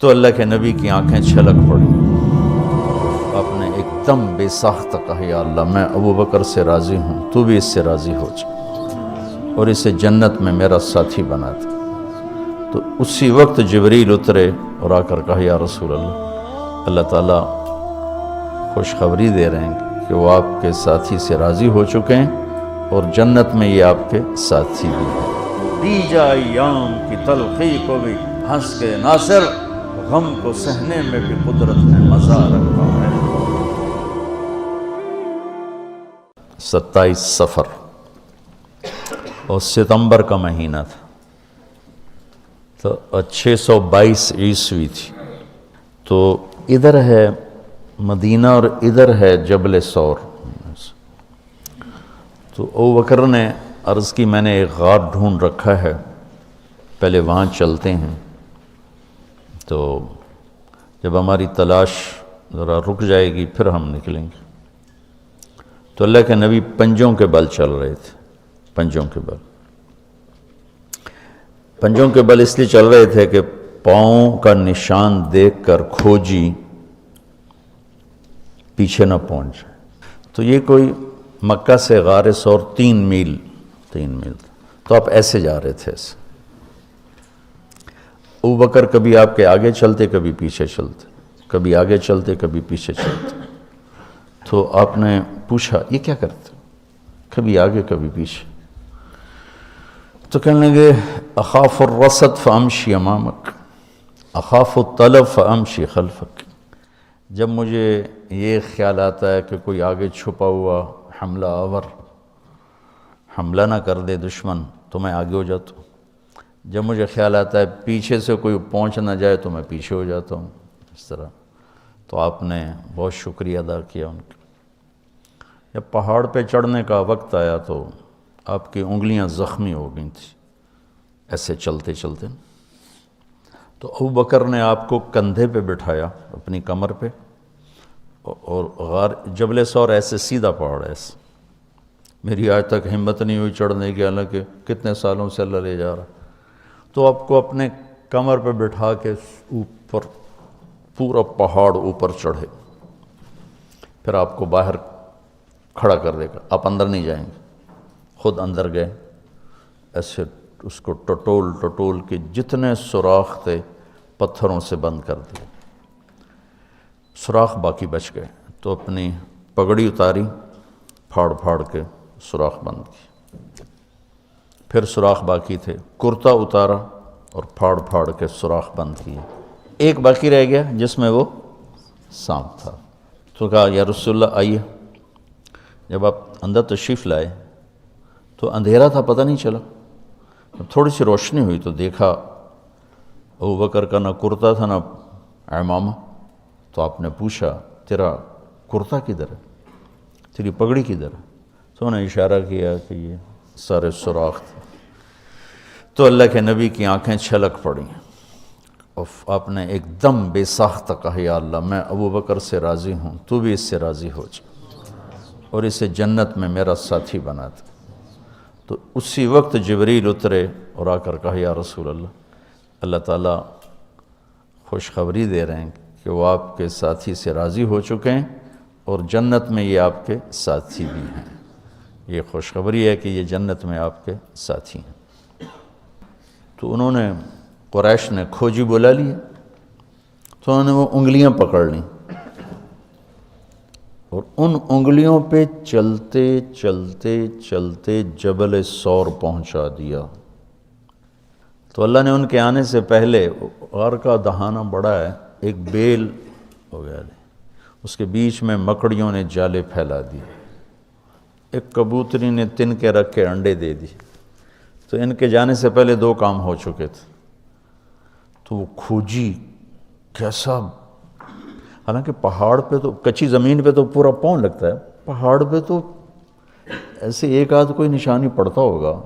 تو اللہ کے نبی کی آنکھیں چھلک پڑی. آپ نے ایک دم بے ساختہ کہا یا اللہ میں ابو بکر سے راضی ہوں، تو بھی اس سے راضی ہو جا اور اسے جنت میں میرا ساتھی بنا دے. تو اسی وقت جبریل اترے اور آ کر کہا یا رسول اللہ، اللہ تعالیٰ خوشخبری دے رہے ہیں کہ وہ آپ کے ساتھی سے راضی ہو چکے ہیں اور جنت میں یہ آپ کے ساتھی بھی ہیں. دیجا ایام کی تلخی کو بھی ہنس کے ناصر، غم کو سہنے میں بھی قدرت نے مزہ رکھا ہے. 27 صفر اور ستمبر کا مہینہ تھا، تو 622 عیسوی تھی. تو ادھر ہے مدینہ اور ادھر ہے جبل ثور. تو ابو بکر نے عرض کی میں نے ایک غار ڈھونڈ رکھا ہے، پہلے وہاں چلتے ہیں، تو جب ہماری تلاش ذرا رک جائے گی پھر ہم نکلیں گے. تو اللہ کے نبی پنجوں کے بل چل رہے تھے. پنجوں کے بل، پنجوں کے بل اس لیے چل رہے تھے کہ پاؤں کا نشان دیکھ کر کھوجی پیچھے نہ پہنچ جائے. تو یہ کوئی مکہ سے غار ثور 3 میل تھا. تو آپ ایسے جا رہے تھے ایسے. ابو بکر کبھی آپ کے آگے چلتے کبھی پیچھے چلتے، کبھی آگے چلتے کبھی پیچھے چلتے. تو آپ نے پوچھا یہ کیا کرتے؟ کبھی آگے کبھی پیچھے. تو کہنے لگے اخاف الرصد فامشی امامک، اخاف الطلب فامشی خلفک. جب مجھے یہ خیال آتا ہے کہ کوئی آگے چھپا ہوا حملہ آور حملہ نہ کر دے دشمن تو میں آگے ہو جاتا ہوں. جب مجھے خیال آتا ہے پیچھے سے کوئی پہنچ نہ جائے تو میں پیچھے ہو جاتا ہوں. اس طرح. تو آپ نے بہت شکریہ ادا کیا ان کا. جب پہاڑ پہ چڑھنے کا وقت آیا تو آپ کی انگلیاں زخمی ہو گئی تھیں ایسے چلتے چلتے. تو ابو بکر نے آپ کو کندھے پہ بٹھایا اپنی کمر پہ، اور غار جبل ثور ایسے سیدھا پہاڑ ہے ایسے. میری آج تک ہمت نہیں ہوئی چڑھنے کی، حالانکہ کتنے سالوں سے اللہ لے جا رہا. تو آپ کو اپنے کمر پہ بٹھا کے اوپر پورا پہاڑ اوپر چڑھے، پھر آپ کو باہر کھڑا کر دے گا. آپ اندر نہیں جائیں گے. خود اندر گئے، ایسے اس کو ٹٹول کے جتنے سوراخ تھے پتھروں سے بند کر دیے. سوراخ باقی بچ گئے. تو اپنی پگڑی اتاری، پھاڑ کے سوراخ بند کی. پھر سوراخ باقی تھے، کرتا اتارا اور پھاڑ کے سوراخ بند کیے. ایک باقی رہ گیا جس میں وہ سانپ تھا. تو کہا یا رسول اللہ آئیے. جب آپ اندر تشریف لائے تو اندھیرا تھا، پتہ نہیں چلا. تھوڑی سی روشنی ہوئی تو دیکھا ابو بکر کا نہ کرتا تھا نہ عمامہ. تو آپ نے پوچھا تیرا کرتا کدھر ہے، تیری پگڑی کدھر ہے؟ تو انہوں نے اشارہ کیا کہ یہ سارے سوراخ تھے. تو اللہ کے نبی کی آنکھیں چھلک پڑیں. آپ نے ایک دم بے ساختہ کہا یا اللہ میں ابو بکر سے راضی ہوں، تو بھی اس سے راضی ہو جا اور اسے جنت میں میرا ساتھی بنا دے. تو اسی وقت جبریل اترے اور آ کر کہا یا رسول اللہ، اللہ تعالیٰ خوشخبری دے رہے ہیں کہ وہ آپ کے ساتھی سے راضی ہو چکے ہیں اور جنت میں یہ آپ کے ساتھی بھی ہیں. یہ خوشخبری ہے کہ یہ جنت میں آپ کے ساتھی ہیں. تو انہوں نے قریش نے کھوجی بلا لیا. تو انہوں نے وہ انگلیاں پکڑ لیں اور ان انگلیوں پہ چلتے چلتے چلتے جبل ثور پہنچا دیا. تو اللہ نے ان کے آنے سے پہلے، غار کا دہانہ بڑا ہے، ایک بیل ہو گیا، اس کے بیچ میں مکڑیوں نے جالے پھیلا دیے. ایک کبوتری نے تن کے رکھ کے انڈے دے دی. تو ان کے جانے سے پہلے 2 کام ہو چکے تھے. تو وہ کھوجی کیسا، حالانکہ پہاڑ پہ تو کچی زمین پہ تو پورا پاؤں لگتا ہے، پہاڑ پہ تو ایسے ایک آدھ کوئی نشانی پڑتا ہوگا.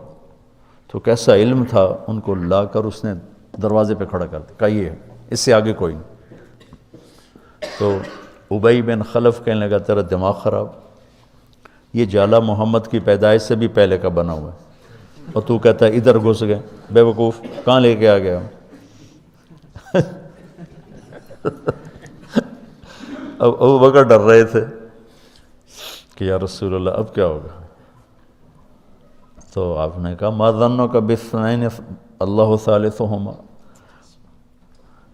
تو کیسا علم تھا، ان کو لا کر اس نے دروازے پہ کھڑا کر دیا، کہا یہ اس سے آگے کوئی نہیں. تو ابی بن خلف کہنے لگا تیرا دماغ خراب، یہ جالا محمد کی پیدائش سے بھی پہلے کا بنا ہوا ہے اور تو کہتا ہے ادھر گھس گئے. بے وقوف، کہاں لے کے آ گیا؟ اب ابو بکر ڈر رہے تھے کہ یا رسول اللہ اب کیا ہوگا؟ تو آپ نے کہا ما ظنک باثنین اللہ ثالثہما،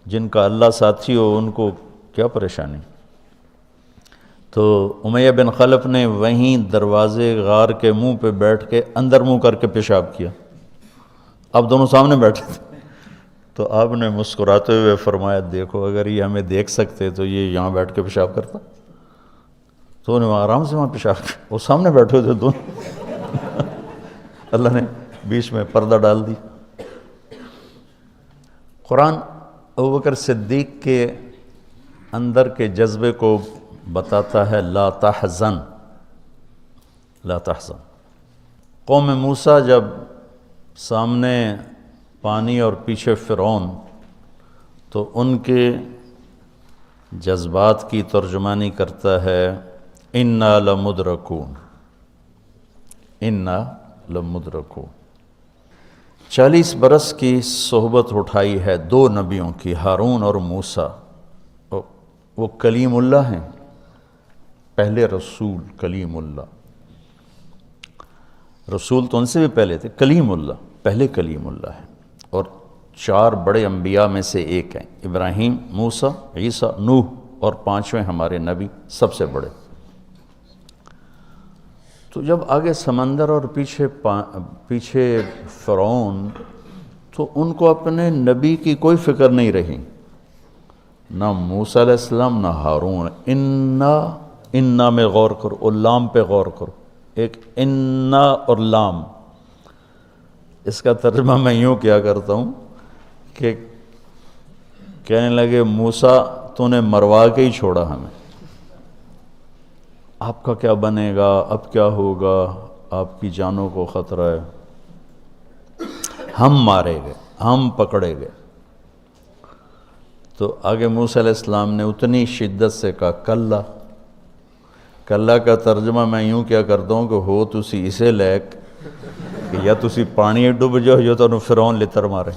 جن کا اللہ ساتھی ہو ان کو کیا پریشانی؟ تو امیہ بن خلف نے وہیں دروازے غار کے منہ پہ بیٹھ کے اندر منہ کر کے پیشاب کیا. اب دونوں سامنے بیٹھے تھے. تو آپ نے مسکراتے ہوئے فرمایا دیکھو اگر یہ ہمیں دیکھ سکتے تو یہ یہاں بیٹھ کے پیشاب کرتا. تو انہوں نے آرام سے وہاں پیشاب کیا، وہ سامنے بیٹھے تھے دونوں. اللہ نے بیچ میں پردہ ڈال دی. قرآن ابوبکر صدیق کے اندر کے جذبے کو بتاتا ہے. لا تحزن، لا تحزن. قوم موسیٰ جب سامنے پانی اور پیچھے فرعون، تو ان کے جذبات کی ترجمانی کرتا ہے انا لمدرکون، انا لمدرکون. 40 برس کی صحبت اٹھائی ہے دو نبیوں کی، ہارون اور موسیٰ. وہ کلیم اللہ ہیں، پہلے رسول کلیم اللہ. رسول تو ان سے بھی پہلے تھے، کلیم اللہ پہلے کلیم اللہ ہے. اور 4 بڑے انبیاء میں سے ایک ہیں، ابراہیم، موسیٰ، عیسیٰ، نوح، اور 5ویں ہمارے نبی سب سے بڑے. تو جب آگے سمندر اور پیچھے فرعون، تو ان کو اپنے نبی کی کوئی فکر نہیں رہی، نہ موسیٰ علیہ السلام نہ ہارون. انا میں غور کرو اور لام پہ غور کرو. ایک انا اور لام، اس کا ترجمہ میں یوں کیا کرتا ہوں کہ کہنے لگے موسیٰ تو نے مروا کے ہی چھوڑا ہمیں، آپ کا کیا بنے گا، اب کیا ہوگا، آپ کی جانوں کو خطرہ ہے، ہم مارے گئے، ہم پکڑے گئے. تو آگے موسیٰ علیہ السلام نے اتنی شدت سے کہا کلا. کلا کا ترجمہ میں یوں کیا کرتا ہوں کہ ہو تسی اسے لیک کہ یا تسی پانی ڈوب جاؤ یا تو فرعون لتر مارے.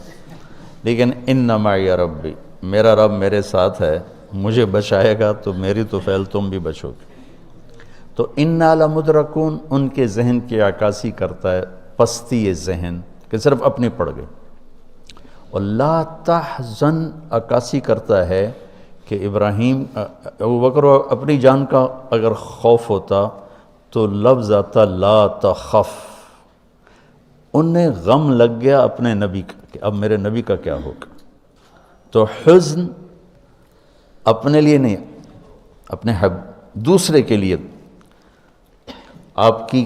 لیکن ان معی ربی، میرا رب میرے ساتھ ہے، مجھے بچائے گا تو میری تو فعل تم بھی بچو گے. تو انا لمدرکون ان کے ذہن کی عکاسی کرتا ہے، پستی ذہن کہ صرف اپنی پڑ گئی. اور لا تحزن عکاسی کرتا ہے کہ ابراہیم، ابوبکر اپنی جان کا اگر خوف ہوتا تو لفظ آتا لا تخف. انہیں غم لگ گیا اپنے نبی کا کہ اب میرے نبی کا کیا ہوگا. تو حزن اپنے لیے نہیں، اپنے دوسرے کے لیے. آپ کی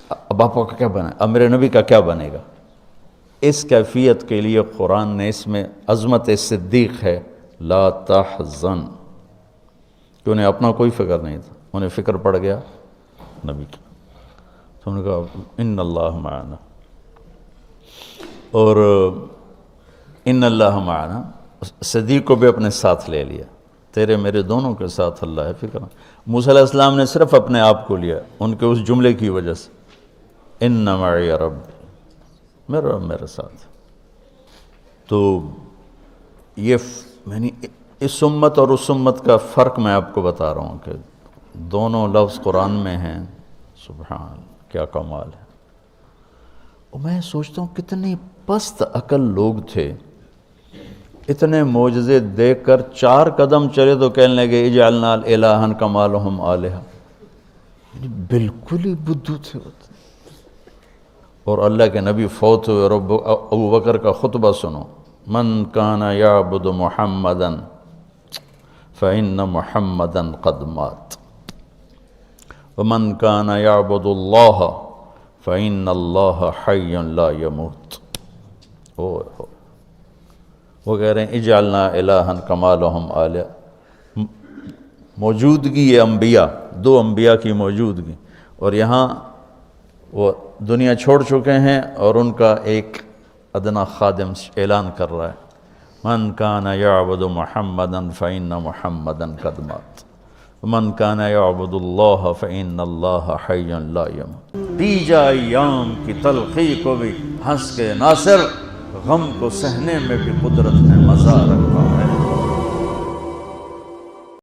اب آپ کا کیا بنا، اب میرے نبی کا کیا بنے گا. اس کیفیت کے لیے قرآن نے اس میں عظمت صدیق ہے. لا تحزن، کہ انہیں اپنا کوئی فکر نہیں تھا، انہیں فکر پڑ گیا نبی کی. تو انہوں نے کہا ان اللہ معنا، اور ان اللہ معنا صدیق کو بھی اپنے ساتھ لے لیا. تیرے میرے دونوں کے ساتھ اللہ ہے، فکر. موسیٰ علیہ السلام نے صرف اپنے آپ کو لیا ان کے اس جملے کی وجہ سے، ان معی ربی، میرا رب میرے ساتھ. تو یہ یعنی اس امت اور اس امت کا فرق میں آپ کو بتا رہا ہوں کہ دونوں لفظ قرآن میں ہیں. سبحان، کیا کمال ہے. اور میں سوچتا ہوں کتنے پست عقل لوگ تھے، اتنے معجزے دیکھ کر 4 قدم چلے تو کہنے لگے اجعلنا الہا کما لہم آلہہ. بالکل ہی بدھو تھے. اور اللہ کے نبی فوت ہوئے اور ابو بکر کا خطبہ سنو. من کان یعبد محمدا فإن محمدا قد مات ومن کان یعبد اللہ فإن اللہ حی لا یموت. وہ کہہ رہے ہیں اجعلنا الہا کما لہم آلہہ. موجودگی یہ انبیاء، 2 انبیاء کی موجودگی، اور یہاں وہ دنیا چھوڑ چکے ہیں اور ان کا ایک ادنا خادم اعلان کر رہا ہے من کان یعبد محمدا فإن محمدا قد مات ومن کان یعبد اللہ فإن اللہ حی لا یموت. بیجا ایام کی تلخی کو بھی ہنس کے ناصر، غم کو سہنے میں بھی قدرت نے مزہ رکھا ہے.